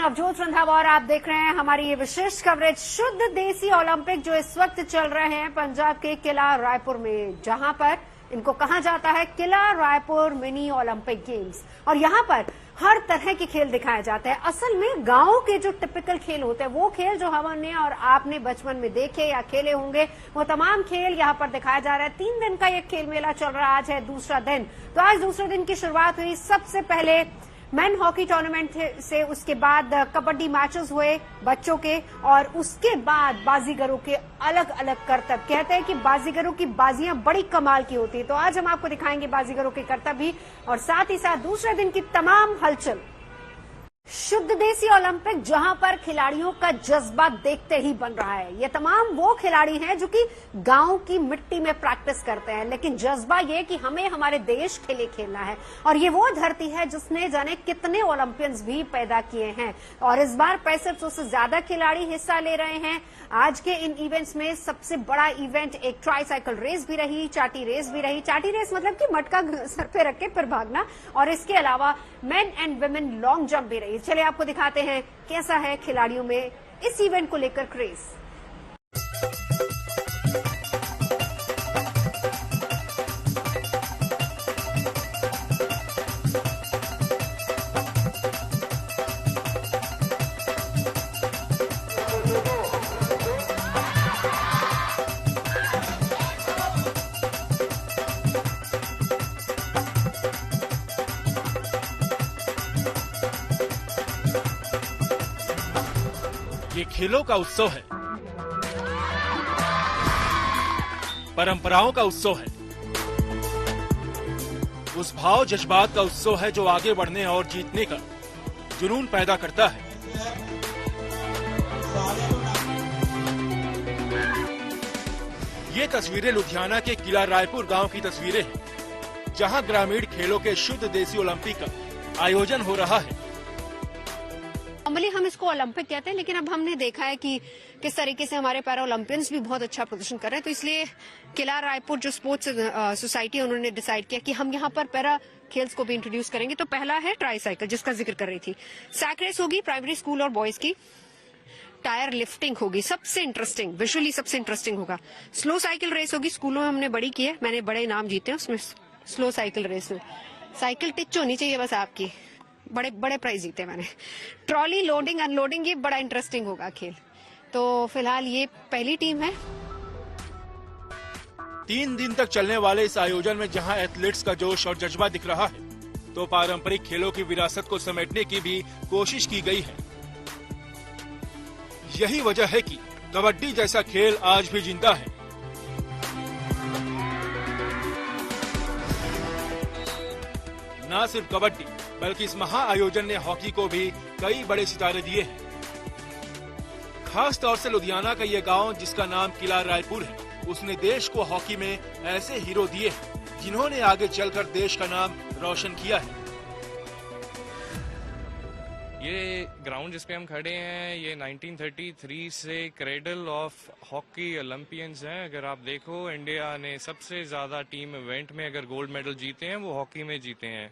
नवजोत रंधावा, आप देख रहे हैं हमारी ये विशेष कवरेज शुद्ध देसी ओलंपिक जो इस वक्त चल रहे हैं पंजाब के किला रायपुर में, जहां पर इनको कहा जाता है किला रायपुर मिनी ओलंपिक गेम्स। और यहां पर हर तरह के खेल दिखाए जाते हैं। असल में गांव के जो टिपिकल खेल होते हैं, वो खेल जो हमने और आपने बचपन में देखे या खेले होंगे, वो तमाम खेल यहां पर दिखाया जा रहा है। 3 दिन का ये खेल मेला चल रहा है, आज है दूसरा दिन। तो आज दूसरे दिन की शुरुआत हुई सबसे पहले मेन हॉकी टूर्नामेंट से, उसके बाद कबड्डी मैचेस हुए बच्चों के, और उसके बाद बाजीगरों के अलग अलग करतब। कहते हैं कि बाजीगरों की बाजियां बड़ी कमाल की होती है, तो आज हम आपको दिखाएंगे बाजीगरों के करतब भी, और साथ ही साथ दूसरे दिन की तमाम हलचल। शुद्ध देसी ओलंपिक जहां पर खिलाड़ियों का जज्बा देखते ही बन रहा है। ये तमाम वो खिलाड़ी हैं जो कि गांव की मिट्टी में प्रैक्टिस करते हैं, लेकिन जज्बा ये कि हमें हमारे देश के लिए खेलना है। और ये वो धरती है जिसने जाने कितने ओलंपियंस भी पैदा किए हैं, और इस बार 6500 से ज्यादा खिलाड़ी हिस्सा ले रहे हैं। आज के इन इवेंट्स में सबसे बड़ा इवेंट एक ट्राईसाइकिल रेस भी रही, चाटी रेस भी रही। चाटी रेस मतलब कि मटका सर पे रख के फिर भागना, और इसके अलावा main and women long jump भी रही। चलिए आपको दिखाते हैं कैसा है खिलाड़ियों में इस इवेंट को लेकर क्रेज। ये खेलों का उत्सव है, परंपराओं का उत्सव है, उस भाव जज्बात का उत्सव है जो आगे बढ़ने और जीतने का जुनून पैदा करता है। ये तस्वीरें लुधियाना के किला रायपुर गांव की तस्वीरें हैं, जहां ग्रामीण खेलों के शुद्ध देसी ओलंपिक का आयोजन हो रहा है। नॉर्मली हम इसको ओलंपिक कहते हैं, लेकिन अब हमने देखा है कि किस तरीके से हमारे पैरा ओलंपियंस भी बहुत अच्छा प्रदर्शन कर रहे हैं। तो इसलिए किला रायपुर जो स्पोर्ट्स सोसाइटी है, उन्होंने डिसाइड किया कि हम यहाँ पर पैरा खेल्स को भी इंट्रोड्यूस करेंगे। तो पहला है ट्राईसाइकिल, जिसका जिक्र कर रही थी। सैक रेस होगी प्राइमरी स्कूल और बॉयज की। टायर लिफ्टिंग होगी, सबसे इंटरेस्टिंग, विजुअली सबसे इंटरेस्टिंग होगा। स्लो साइकिल रेस होगी, स्कूलों में हमने बड़ी की है, मैंने बड़े इनाम जीते हैं उसमें। स्लो साइकिल रेस में साइकिल टिच होनी चाहिए बस आपकी, बड़े बड़े प्राइज जीते मैंने। ट्रॉली लोडिंग अनलोडिंग, ये बड़ा इंटरेस्टिंग होगा खेल। तो फिलहाल ये पहली टीम है। 3 दिन तक चलने वाले इस आयोजन में जहां एथलीट्स का जोश और जज्बा दिख रहा है, तो पारंपरिक खेलों की विरासत को समेटने की भी कोशिश की गई है। यही वजह है कि कबड्डी जैसा खेल आज भी जिंदा है। न सिर्फ कबड्डी, बल्कि इस महा आयोजन ने हॉकी को भी कई बड़े सितारे दिए हैं। खास तौर से लुधियाना का ये गांव, जिसका नाम किला रायपुर है, उसने देश को हॉकी में ऐसे हीरो दिए हैं जिन्होंने आगे चलकर देश का नाम रोशन किया है। ये ग्राउंड जिस पे हम खड़े हैं, ये 1933 से क्रेडल ऑफ हॉकी ओलंपियंस हैं। अगर आप देखो, इंडिया ने सबसे ज्यादा टीम इवेंट में अगर गोल्ड मेडल जीते हैं, वो हॉकी में जीते हैं।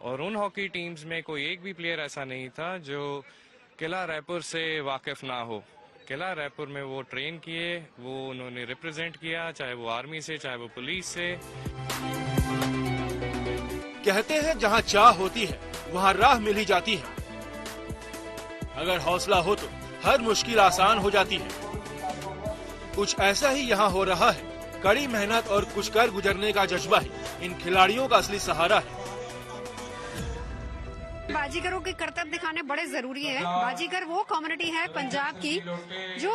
और उन हॉकी टीम्स में कोई एक भी प्लेयर ऐसा नहीं था जो किला रायपुर से वाकिफ ना हो। किला रायपुर में वो ट्रेन किए, वो उन्होंने रिप्रेजेंट किया, चाहे वो आर्मी से, चाहे वो पुलिस से। कहते हैं जहां चाह होती है वहां राह मिल ही जाती है। अगर हौसला हो तो हर मुश्किल आसान हो जाती है। कुछ ऐसा ही यहाँ हो रहा है। कड़ी मेहनत और कुछ कर गुजरने का जज्बा ही इन खिलाड़ियों का असली सहारा है। बाजीगरों के करतब दिखाने बड़े जरूरी है। बाजीगर वो कम्युनिटी है पंजाब की जो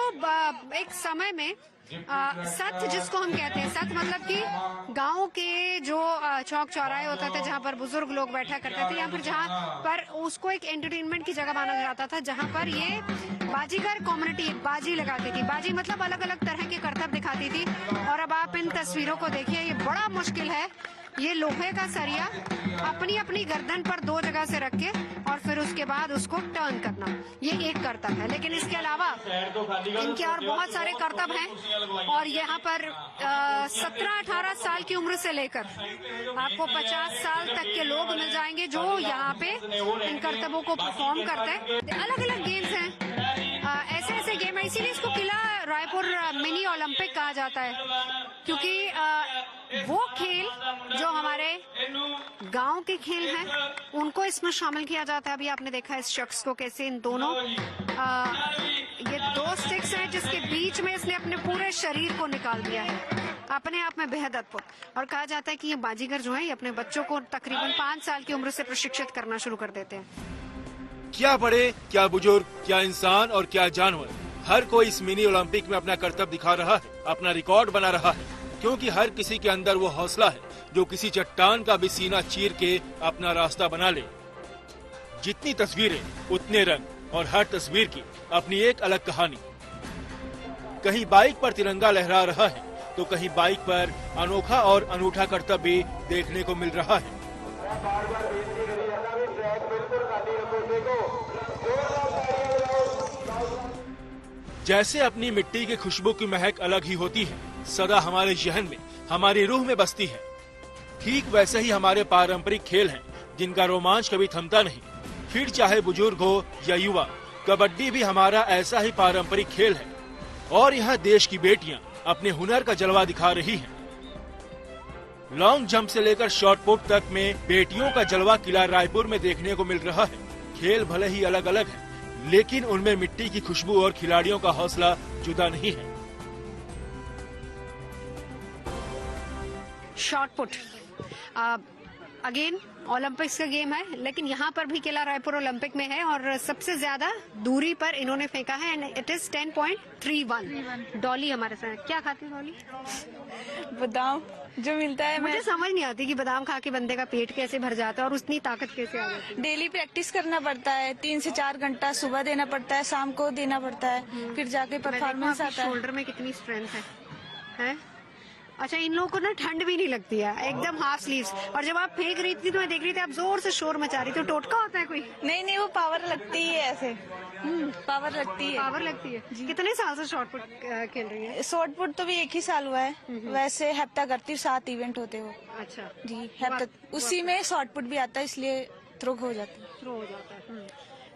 एक समय में सत, जिसको हम कहते हैं, सत मतलब कि गांव के जो चौक चौराहे होता था जहां पर बुजुर्ग लोग बैठा करते थे, या फिर जहां पर उसको एक एंटरटेनमेंट की जगह माना जाता था, जहां पर ये बाजीगर कम्युनिटी बाजी लगाती थी। बाजी मतलब अलग अलग तरह के करतब दिखाती थी। और अब आप इन तस्वीरों को देखिए, ये बड़ा मुश्किल है ये लोहे का सरिया अपनी अपनी गर्दन पर 2 जगह से रख के और फिर उसके बाद उसको टर्न करना, ये एक करतब है। लेकिन इसके अलावा इनके और बहुत सारे करतब हैं और यहाँ पर 17-18 साल की उम्र से लेकर आपको 50 साल तक के लोग मिल जाएंगे जो यहाँ पे इन करतबों को परफॉर्म करते हैं। अलग अलग गेम्स हैं, ऐसे ऐसे गेम है, इसीलिए इसको किला रायपुर मिनी ओलंपिक कहा जाता है, क्योंकि वो खेल जो हमारे गांव के खेल हैं उनको इसमें शामिल किया जाता है। अभी आपने देखा इस शख्स को कैसे इन दोनों ये 2 स्टिक्स हैं जिसके बीच में इसने अपने पूरे शरीर को निकाल दिया है, अपने आप में बेहद अद्भुत। और कहा जाता है कि ये बाजीगर जो है ये अपने बच्चों को तकरीबन 5 साल की उम्र से प्रशिक्षित करना शुरू कर देते हैं। क्या बड़े, क्या बुजुर्ग, क्या इंसान और क्या जानवर, हर कोई इस मिनी ओलंपिक में अपना करतब दिखा रहा है, अपना रिकॉर्ड बना रहा है, क्योंकि हर किसी के अंदर वो हौसला है जो किसी चट्टान का भी सीना चीर के अपना रास्ता बना ले। जितनी तस्वीरें उतने रंग और हर तस्वीर की अपनी एक अलग कहानी। कहीं बाइक पर तिरंगा लहरा रहा है तो कहीं बाइक पर अनोखा और अनूठा करतब भी देखने को मिल रहा है। जैसे अपनी मिट्टी की खुशबू की महक अलग ही होती है, सदा हमारे जहन में, हमारी रूह में बसती है, ठीक वैसे ही हमारे पारंपरिक खेल हैं जिनका रोमांच कभी थमता नहीं। फिर चाहे बुजुर्ग हो या युवा, कबड्डी भी हमारा ऐसा ही पारंपरिक खेल है और यहाँ देश की बेटियां अपने हुनर का जलवा दिखा रही हैं। लॉन्ग जंप से लेकर शॉट पुट तक में बेटियों का जलवा किला रायपुर में देखने को मिल रहा है। खेल भले ही अलग अलग है, लेकिन उनमें मिट्टी की खुशबू और खिलाड़ियों का हौसला जुदा नहीं है। शॉट पुट अगेन ओलंपिक्स का गेम है, लेकिन यहाँ पर भी किला रायपुर ओलंपिक में है और सबसे ज्यादा दूरी पर इन्होंने फेंका है एंड इट इज 10.31। डॉली हमारे साथ क्या खाती है? डॉली बादाम जो मिलता है। मुझे समझ नहीं आती कि बादाम खा के बंदे का पेट कैसे भर जाता है और उतनी ताकत कैसे आ जाती है। डेली प्रैक्टिस करना पड़ता है, 3 से 4 घंटा सुबह देना पड़ता है, शाम को देना पड़ता है, फिर जाके परफॉर्मेंस आता है। शोल्डर में कितनी स्ट्रेंथ है? अच्छा, इन लोगों को ना ठंड भी नहीं लगती है, एकदम हाफ स्लीव्स। और जब आप फेंक रही थी तो मैं देख रही थी आप जोर से शोर मचा रही थी, तो टोटका होता है कोई? नहीं, वो पावर लगती है ऐसे। पावर लगती है। पावर लगती है। कितने साल से शॉट पुट खेल रही है? शॉट पुट तो भी 1 ही साल हुआ है, वैसे हफ्ता करती हूँ, 7 इवेंट होते हो। अच्छा जी, हफ्ता उसी में शॉट पुट भी आता है, इसलिए थ्रो हो जाता है।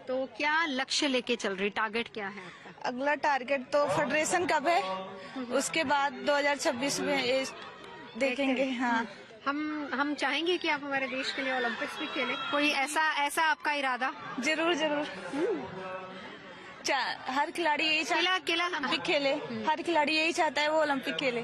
तो क्या लक्ष्य लेके चल रही, टारगेट क्या है आपका? अगला टारगेट तो फेडरेशन कप है, उसके बाद 2026 में देखेंगे। हाँ, हम चाहेंगे कि आप हमारे देश के लिए ओलंपिक्स भी खेलें। कोई ऐसा आपका इरादा? जरूर। हर खिलाड़ी यही किला ओलंपिक खेले, हर खिलाड़ी यही चाहता है वो ओलंपिक खेले।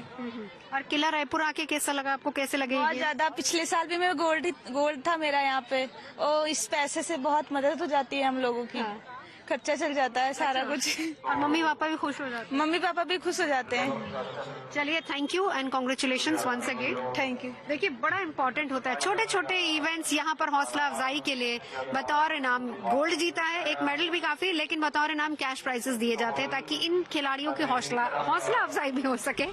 और किला रायपुर आके कैसा लगा आपको, कैसे लगे? बहुत ज्यादा। पिछले साल भी मैं गोल्ड था मेरा यहाँ पे, और इस पैसे से बहुत मदद हो जाती है हम लोगों की। हाँ। खर्चा चल जाता है सारा कुछ, और मम्मी पापा भी खुश हो जाते हैं। मम्मी पापा भी खुश हो जाते हैं। चलिए, thank you and congratulations once again. Thank you. देखिए, बड़ा इम्पोर्टेंट होता है, छोटे छोटे इवेंट्स यहाँ पर हौसला अफजाई के लिए बतौर इनाम गोल्ड जीता है, एक मेडल भी काफी, लेकिन बतौर इनाम कैश प्राइजेस दिए जाते हैं ताकि इन खिलाड़ियों की हौसला अफजाई भी हो सके।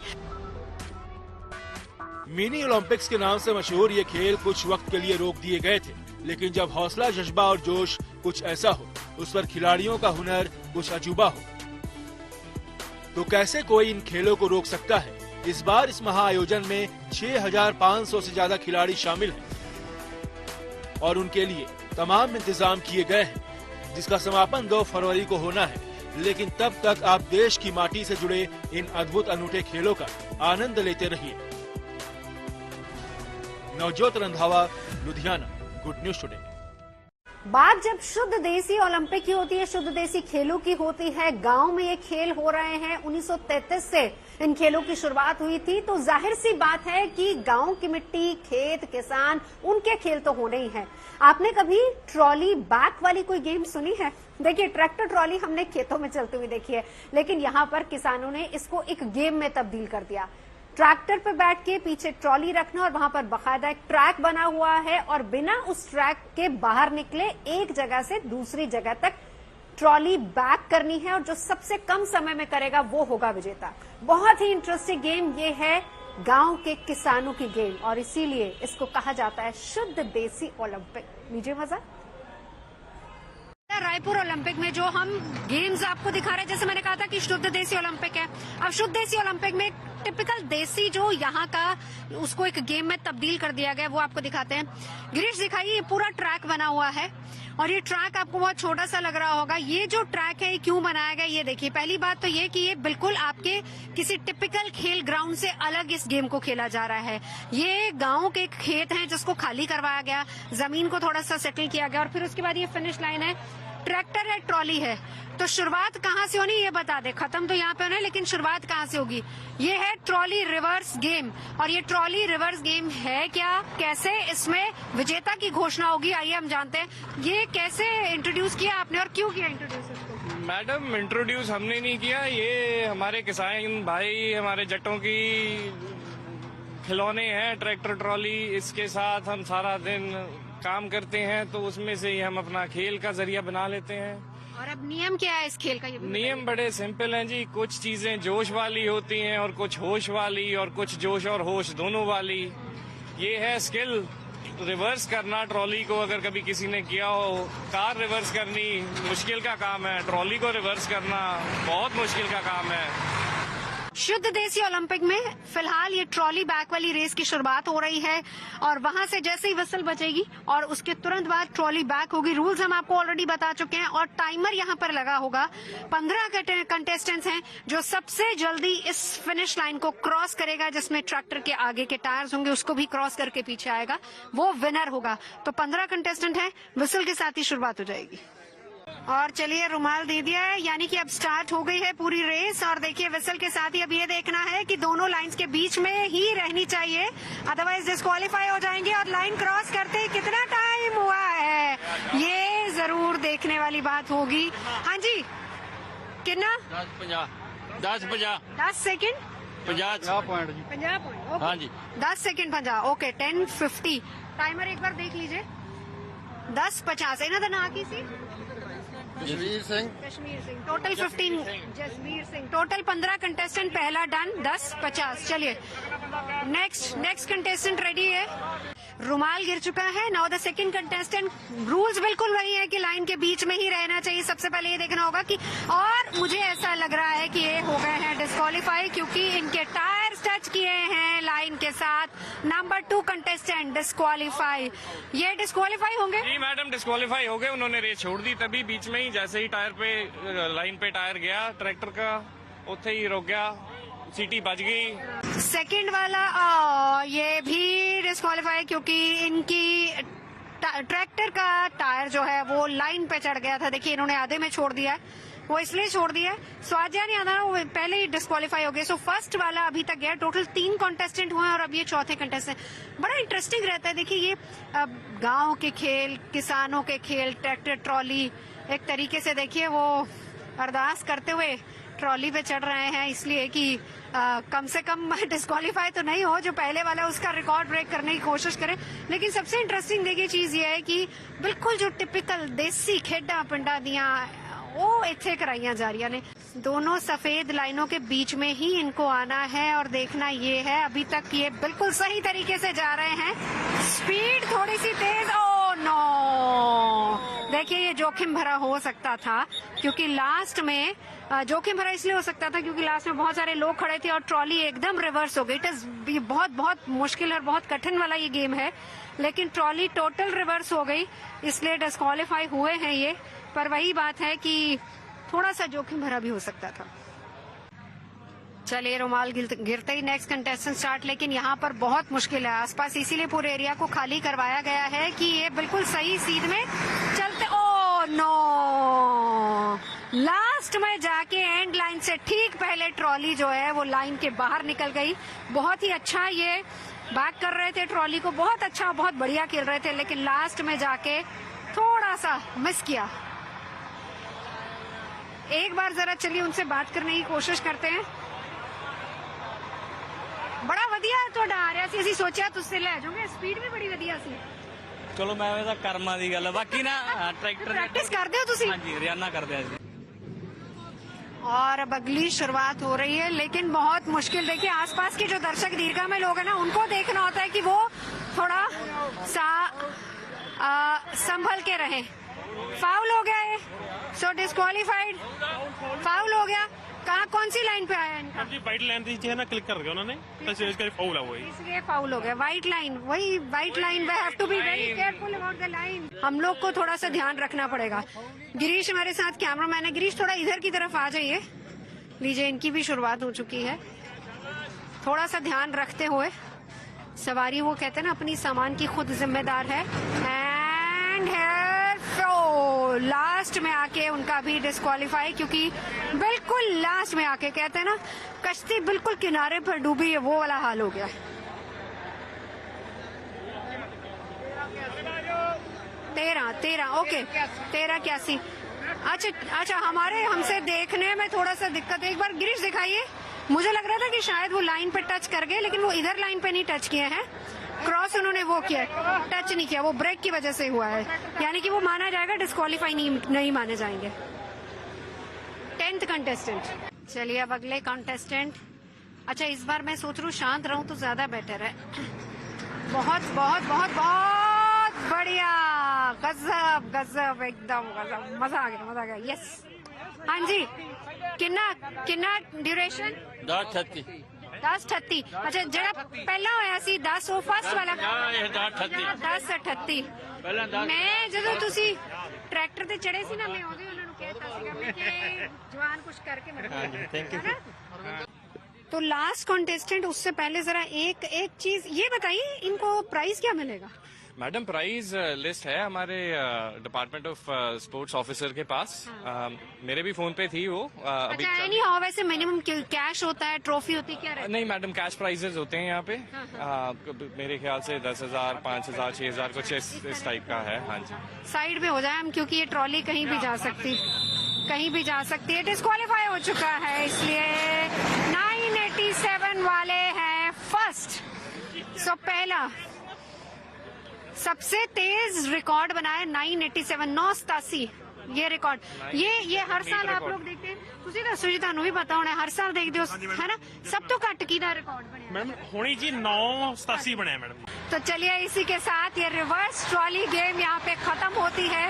मिनी ओलंपिक्स के नाम से मशहूर ये खेल कुछ वक्त के लिए रोक दिए गए थे, लेकिन जब हौसला, जज्बा और जोश कुछ ऐसा हो, उस पर खिलाड़ियों का हुनर कुछ अजूबा हो, तो कैसे कोई इन खेलों को रोक सकता है? इस बार इस महाआयोजन में 6500 से ज्यादा खिलाड़ी शामिल हैं और उनके लिए तमाम इंतजाम किए गए हैं, जिसका समापन 2 फरवरी को होना है। लेकिन तब तक आप देश की माटी से जुड़े इन अद्भुत अनूठे खेलों का आनंद लेते रहिए। Navjot Randhawa, Ludhiana, good news today. बात जब शुद्ध देसी ओलंपिक की होती है, शुद्ध देसी खेलों की होती है, गांव में ये खेल हो रहे हैं, 1933 से इन खेलों की शुरुआत हुई थी, तो जाहिर सी बात है कि गांव की मिट्टी, खेत, किसान, उनके खेल तो होने ही हैं। आपने कभी ट्रॉली बैक वाली कोई गेम सुनी है? देखिए, ट्रैक्टर ट्रॉली हमने खेतों में चलती हुई देखी है, लेकिन यहाँ पर किसानों ने इसको एक गेम में तब्दील कर दिया। ट्रैक्टर पे बैठ के पीछे ट्रॉली रखना और वहां पर बाकायदा एक ट्रैक बना हुआ है और बिना उस ट्रैक के बाहर निकले एक जगह से दूसरी जगह तक ट्रॉली बैक करनी है और जो सबसे कम समय में करेगा वो होगा विजेता। बहुत ही इंटरेस्टिंग गेम ये है गांव के किसानों की गेम, और इसीलिए इसको कहा जाता है शुद्ध देसी ओलंपिक। लीजिए मजा। रायपुर ओलंपिक में जो हम गेम्स आपको दिखा रहे हैं, जैसे मैंने कहा था कि शुद्ध देसी ओलंपिक है, अब शुद्ध देसी ओलंपिक में टिपिकल देसी जो यहाँ का, उसको एक गेम में तब्दील कर दिया गया, वो आपको दिखाते हैं। गिरीश दिखाइए, ये पूरा ट्रैक बना हुआ है और ये ट्रैक आपको बहुत छोटा सा लग रहा होगा। ये जो ट्रैक है ये क्यों बनाया गया, ये देखिए। पहली बात तो ये कि ये बिल्कुल आपके किसी टिपिकल खेल ग्राउंड से अलग इस गेम को खेला जा रहा है। ये गांव के खेत हैं जिसको खाली करवाया गया, जमीन को थोड़ा सा सेटल किया गया, और फिर उसके बाद ये फिनिश लाइन है। ट्रैक्टर है, ट्रॉली है, तो शुरुआत कहाँ से होनी ये बता दे। खत्म तो यहाँ पे होना है, लेकिन शुरुआत कहाँ से होगी। ये है ट्रॉली रिवर्स गेम, और ये ट्रॉली रिवर्स गेम है क्या, कैसे इसमें विजेता की घोषणा होगी, आइए हम जानते हैं। ये कैसे इंट्रोड्यूस किया आपने और क्यों किया इंट्रोड्यूस इसको? मैडम, इंट्रोड्यूस हमने नहीं किया, ये हमारे किसान भाई, हमारे जट्टों की खिलौने हैं ट्रैक्टर ट्रॉली। इसके साथ हम सारा दिन काम करते हैं, तो उसमें से ही हम अपना खेल का जरिया बना लेते हैं। और अब नियम क्या है इस खेल का? ये नियम बड़े सिंपल हैं जी। कुछ चीजें जोश वाली होती हैं और कुछ होश वाली, और कुछ जोश और होश दोनों वाली। ये है स्किल, रिवर्स करना ट्रॉली को। अगर कभी किसी ने किया हो, कार रिवर्स करनी मुश्किल का काम है, ट्रॉली को रिवर्स करना बहुत मुश्किल का काम है। शुद्ध देसी ओलंपिक में फिलहाल ये ट्रॉली बैक वाली रेस की शुरुआत हो रही है, और वहां से जैसे ही विसल बजेगी और उसके तुरंत बाद ट्रॉली बैक होगी। रूल्स हम आपको ऑलरेडी बता चुके हैं, और टाइमर यहाँ पर लगा होगा। 15 कंटेस्टेंट्स हैं, जो सबसे जल्दी इस फिनिश लाइन को क्रॉस करेगा, जिसमें ट्रैक्टर के आगे के टायर्स होंगे, उसको भी क्रॉस करके पीछे आएगा, वो विनर होगा। तो 15 कंटेस्टेंट हैं, विसल के साथ ही शुरुआत हो जाएगी। और चलिए, रुमाल दे दिया है, यानी कि अब स्टार्ट हो गई है पूरी रेस। और देखिए, विसल के साथ ही अब ये देखना है कि दोनों लाइंस के बीच में ही रहनी चाहिए, अदरवाइज डिस्क्वालीफाई हो जाएंगे। और लाइन क्रॉस करते ही कितना टाइम हुआ है, ये जरूर देखने वाली बात होगी। हाँ जी, कितना? 10 सेकेंड 50 पॉइंट। 50 पॉइंट, हाँ जी। 10 सेकेंड 50, ओके। 10:50 टाइमर एक बार देख लीजिए। 10:50 ਇਹਨਾਂ ਦਾ ਨਾਂ ਕੀ ਸੀ? Jasvir Singh. Kashmir Singh. Total 15, Jasvir Singh. Total 15 contestant, पहला डन। 10:50। चलिए, नेक्स्ट कंटेस्टेंट रेडी है। रुमाल गिर चुका है। Now the second contestant. Rules बिल्कुल वही है कि लाइन के बीच में ही रहना चाहिए। सबसे पहले ये देखना होगा कि, और मुझे ऐसा लग रहा है कि ये हो गए हैं डिस्क्वालीफाई, क्योंकि इनके टायर टच किए हैं लाइन के साथ। Number 2 contestant disqualify. ये डिस्क्वालीफाई होंगे? जी मैडम, डिस्क्वालीफाई हो गए। उन्होंने रेस छोड़ दी तभी बीच में ही, जैसे ही टायर पे लाइन पे टायर गया ट्रैक्टर का, उथे ही रुक गया, सीटी बज गई। सेकंड वाला ये भी डिस्क्वालीफाई, क्योंकि इनकी ट्रैक्टर का टायर जो है वो लाइन पे चढ़ गया था। देखिए, इन्होंने आधे में छोड़ दिया है, वो इसलिए छोड़ दिया है। स्वाद्या नहीं आता ना, वो पहले ही डिस्क्वालीफाई हो गए। सो फर्स्ट वाला अभी तक गया। टोटल 3 कॉन्टेस्टेंट हुए और अब ये चौथे कंटेस्टेंट। बड़ा इंटरेस्टिंग रहता है। देखिए, ये गांव के खेल, किसानों के खेल, ट्रैक्टर ट्रॉली, एक तरीके से देखिए वो अरदास करते हुए ट्रॉली पे चढ़ रहे हैं, इसलिए कि कम से कम डिस्क्वालीफाई तो नहीं हो। जो पहले वाला उसका रिकॉर्ड ब्रेक करने की कोशिश करें। लेकिन सबसे इंटरेस्टिंग देखिए चीज ये है कि बिल्कुल जो टिपिकल देसी खेडा पिंडा दियां वो इत्थे कराइयां जा रही ने। दोनों सफेद लाइनों के बीच में ही इनको आना है, और देखना ये है, अभी तक ये बिल्कुल सही तरीके से जा रहे हैं। स्पीड थोड़ी सी तेज। ओ नो, देखिए ये जोखिम भरा हो सकता था, क्योंकि लास्ट में जोखिम भरा इसलिए हो सकता था क्योंकि लास्ट में बहुत सारे लोग खड़े थे और ट्रॉली एकदम रिवर्स हो गई। ये बहुत मुश्किल और बहुत कठिन वाला ये गेम है, लेकिन ट्रॉली टोटल रिवर्स हो गई, इसलिए डिस्क्वालीफाई हुए हैं ये। पर वही बात है कि थोड़ा सा जोखिम भरा भी हो सकता था। चलिए, रुमाल गिरते ही नेक्स्ट कंटेस्टेंट स्टार्ट। लेकिन यहाँ पर बहुत मुश्किल है आसपास, इसीलिए पूरे एरिया को खाली करवाया गया है कि ये बिल्कुल सही सीध में चलते। ओ नो, लास्ट में जाके एंड लाइन से ठीक पहले ट्रॉली जो है वो लाइन के बाहर निकल गई। बहुत ही अच्छा ये बैक कर रहे थे ट्रॉली को, बहुत अच्छा, बहुत बढ़िया खेल रहे थे, लेकिन लास्ट में जाके थोड़ा सा मिस किया। एक बार जरा चलिए उनसे बात करने की कोशिश करते हैं। बड़ा ਵਧੀਆ ਤੁਹਾਡਾ ਆ ਰਿਹਾ ਸੀ, ਅਸੀਂ ਸੋਚਿਆ ਤੁਸੀਂ ਲੈ ਜਾਓਗੇ, ਸਪੀਡ ਵੀ ਬੜੀ ਵਧੀਆ ਸੀ। ਚਲੋ ਮੈਂ ਇਹਦਾ ਕਰਮਾਂ ਦੀ ਗੱਲ, ਬਾਕੀ ਨਾ ਟਰੈਕਟਰ ਪ੍ਰੈਕਟਿਸ ਕਰਦੇ ਹੋ ਤੁਸੀਂ? ਹਾਂਜੀ, ਰਿਆਨਾ ਕਰਦੇ ਆ ਜੀ। और अब अगली शुरुआत हो रही है, लेकिन बहुत मुश्किल। देखिए आसपास के जो दर्शक दीर्घा में लोग हैं ना, उनको देखना होता है कि वो थोड़ा सा संभल के रहें। फाउल हो गया है, सो डिस्क्वालीफाइड, फाउल हो गया। कहाँ कौन सी लाइन पे आया इनका? जी वाइट लाइन थी, है ना, क्लिक कर दिया उन्होंने, तो इसका फाउल है, वही इसलिए फाउल हो गया। व्हाइट लाइन, वही white line, we have to be very careful about the line. हम लोग को थोड़ा सा ध्यान रखना पड़ेगा। गिरीश हमारे साथ कैमरामैन है। गिरीश थोड़ा इधर की तरफ आ जाइए। लीजिए, इनकी भी शुरुआत हो चुकी है। थोड़ा सा ध्यान रखते हुए सवारी, वो कहते हैं ना, अपनी सामान की खुद जिम्मेदार है। एंड लास्ट में आके उनका भी डिस्क्वालीफाई, क्योंकि बिल्कुल लास्ट में आके, कहते हैं ना, कश्ती बिल्कुल किनारे पर डूबी है, वो वाला हाल हो गया। 13 ओके, 13-81। अच्छा, हमारे हमसे देखने में थोड़ा सा दिक्कत है। एक बार गिरीश दिखाइए। मुझे लग रहा था कि शायद वो लाइन पे टच कर गए, लेकिन वो इधर लाइन पे नहीं टच किए हैं। क्रॉस उन्होंने वो किया, टच नहीं किया, वो ब्रेक की वजह से हुआ है, यानी कि वो माना जाएगा, डिस्क्वालीफाई नहीं माने जाएंगे। 10th contestant. चलिए अब अगले कंटेस्टेंट। अच्छा, इस बार मैं सोच रही हूँ शांत रहूं तो ज्यादा बेटर है। बहुत बहुत बहुत बहुत बढ़िया, गजब गजब, एकदम गजब, मजा आ गया। यस, हाँ जी। किन्ना ड्यूरेशन? 10:38। अच्छा, जरा पहला होया सी 10, ਉਹ फर्स्ट वाला 10:38। मैं ਜਦੋਂ ਤੁਸੀਂ ट्रैक्टर ਤੇ ਚੜੇ ਸੀ ਨਾ, ਮੈਂ ਉਹਦੇ ਉਹਨਾਂ ਨੂੰ ਕਹਿਤਾ ਸੀਗਾ ਮੈਂ ਕਿ जवान कुछ करके मतलब। Thank you. तो लास्ट कॉन्टेस्टेंट, उससे पहले जरा एक चीज ये बताइए, इनको प्राइस क्या मिलेगा? मैडम, प्राइज लिस्ट है हमारे डिपार्टमेंट ऑफ स्पोर्ट्स ऑफिसर के पास। मेरे भी फोन पे थी वो। अभी अच्छा, नहीं हो, वैसे मिनिमम कैश होता है, ट्रॉफी होती है, क्या रहता है? नहीं मैडम, कैश प्राइजेस होते हैं यहाँ पे। मेरे ख्याल से 10,000, 5,000, 6,000 कुछ इस टाइप का है। हाँ जी, साइड पे हो जाए हम, क्योंकि ये ट्रॉली कहीं भी जा सकती है। डिस्क्वालीफाई हो चुका है, इसलिए 987 वाले हैं फर्स्ट। सो पहला सबसे तेज रिकॉर्ड बनाया 987 ये रिकॉर्ड। ये हर साल आप लोग देखते हैं, ਤੁਸੀਂ ਦੱਸੋ ਜੀ, ਤੁਹਾਨੂੰ ਵੀ ਪਤਾ ਹੋਣਾ, हर साल देखते हो, है ना? सब तो घट की दा रिकॉर्ड बनया मैडम होनी जी 987 बनया मैडम। तो चलिए, इसी के साथ ये रिवर्स ट्रॉली गेम यहाँ पे खत्म होती है।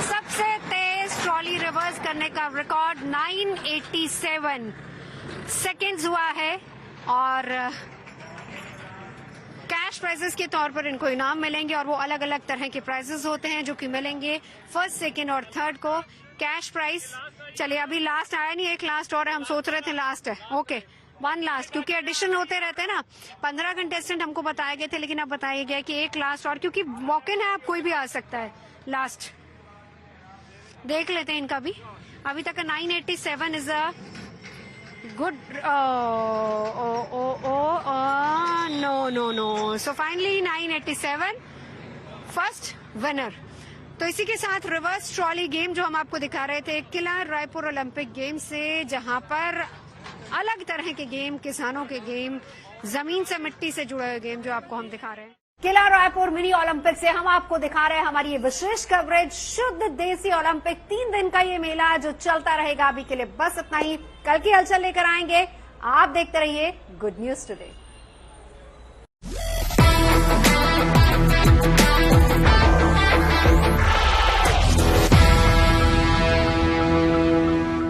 सबसे तेज ट्रॉली रिवर्स करने का रिकॉर्ड 987 सेकेंड्स हुआ है, और कैश प्राइजेस के तौर पर इनको इनाम मिलेंगे, और वो अलग अलग तरह के प्राइजेस होते हैं जो कि मिलेंगे फर्स्ट, सेकंड और थर्ड को। कैश प्राइस, चलिए अभी लास्ट आया नहीं, एक लास्ट और है, हम सोच रहे थे लास्ट है। ओके, 1 लास्ट, क्योंकि एडिशन होते रहते हैं ना। 15 कंटेस्टेंट हमको बताए गए थे, लेकिन अब बताया गया कि एक लास्ट और, क्योंकि वॉक इन है, आप कोई भी आ सकता है। लास्ट देख लेते हैं इनका भी। अभी तक 987 is a good. No. So finally 987 first winner. तो इसी के साथ रिवर्स ट्रॉली गेम जो हम आपको दिखा रहे थे किला रायपुर ओलंपिक गेम से, जहां पर अलग तरह के गेम, किसानों के गेम, जमीन से मिट्टी से जुड़े हुए गेम जो आपको हम दिखा रहे हैं। किला रायपुर मिनी ओलंपिक से हम आपको दिखा रहे हैं हमारी ये विशेष कवरेज, शुद्ध देसी ओलंपिक। 3 दिन का ये मेला जो चलता रहेगा। अभी के लिए बस इतना ही, कल की हलचल लेकर आएंगे। आप देखते रहिए गुड न्यूज टुडे।